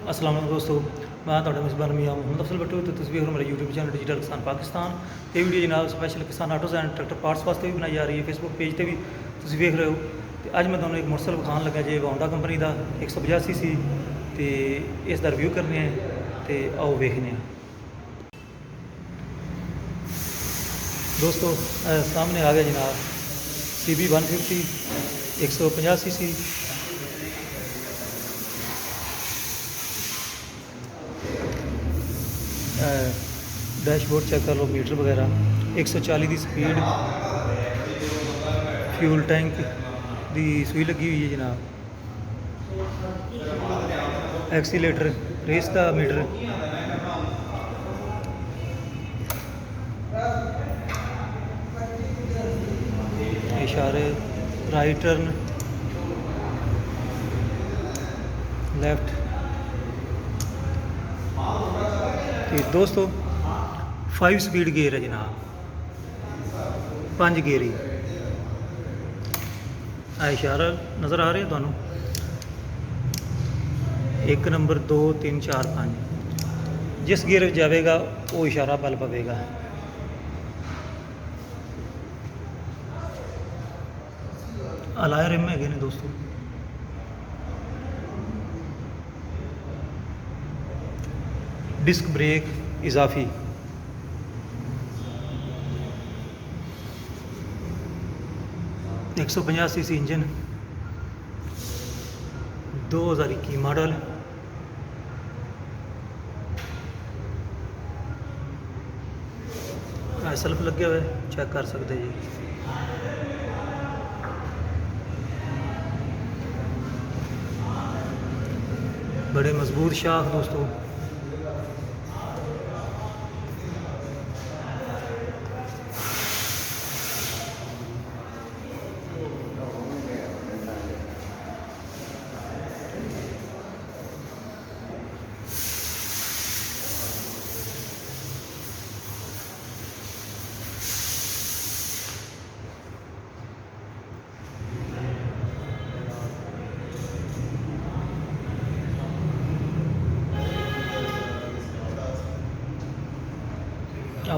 अस्सलाम वालेकुम दोस्तों, मैं ਤੁਹਾਡਾ मेज़बान मियां मोहम्मद अफजल भट्टू तो तुसीं वेख मेरा यूट्यूब चैनल डिजिटल किसान पाकिस्तान। ये वीडियो जनाब स्पैशल किसान आटोज़ एंड ट्रैक्टर पार्ट्स वास्ते भी बनाई जा रही है। फेसबुक पेज पर भी तुसीं वेख रहे हो। तो अज मैं तुहानूं एक मोटरसाइकिल विखाण लगा जे होंडा कंपनी का 150cc तो इसका रिव्यू करने तो आओ वेखने। दोस्तों सामने आ गया जनाब CB 150 150cc। डैशबोर्ड चेक कर लो, मीटर वगैरह 140 की स्पीड, फ्यूल टैंक की सूई लगी हुई है जनाब, एक्सीलेटर रेस का मीटर, इशारे, राइट टर्न, लेफ्ट। तो दोस्तों 5 स्पीड गेयर है जनाब, 5 गेयर ही इशारा नज़र आ रहे हैं तुहानूं। 1 नंबर 2 3 4 5 जिस गेयर जाएगा वो इशारा बल पवेगा। अलाय रिम है ने दोस्तों। डिस्क ब्रेक इजाफी, एक 150cc इंजन, 2021 मॉडल। सेल्फ लगे हुए चेक कर सकते जी। बड़े मजबूत शाख दोस्तों।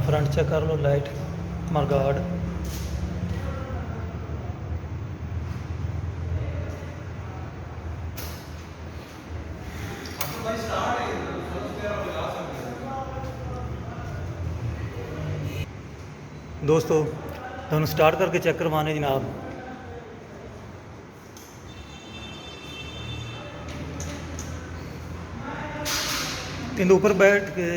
फ्रंट चेक कर लो, लाइट मरगार्ड, दोस्तों दोनों स्टार्ट करके चेक करवाने जनाब। इनके ऊपर बैठ के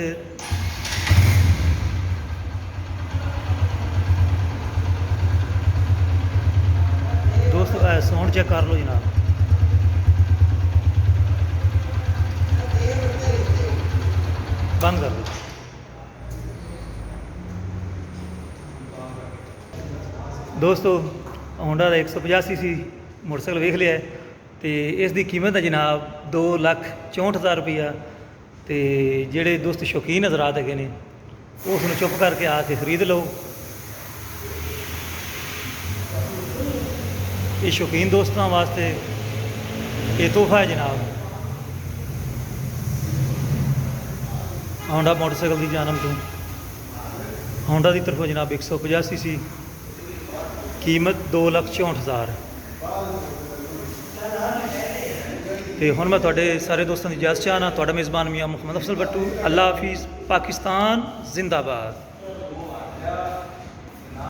दोस्तों साउंड चेक कर लो जनाब। बंद कर दो दोस्तों। होंडा का 150cc मोटरसाइकिल वेख लिया है तो इसकी कीमत है जनाब 2,64,000 रुपया। तो जेडे दोस्त शौकीन हजरात है ने उसनूं चुप करके आके खरीद लो। ये शौकीन दोस्तों वास्ते ये तोहफा है जनाब। होंडा मोटरसाइकिल की जानब तो होंडा की तरफों जनाब 150cc, कीमत 2,64,000। तो हुण मैं तुहाडे सारे दोस्तों की इजाजत चाहना। तुहाडा मेज़बान मियां मोहम्मद अफजल भट्टू। अल्लाह हाफिज़। पाकिस्तान जिंदाबाद।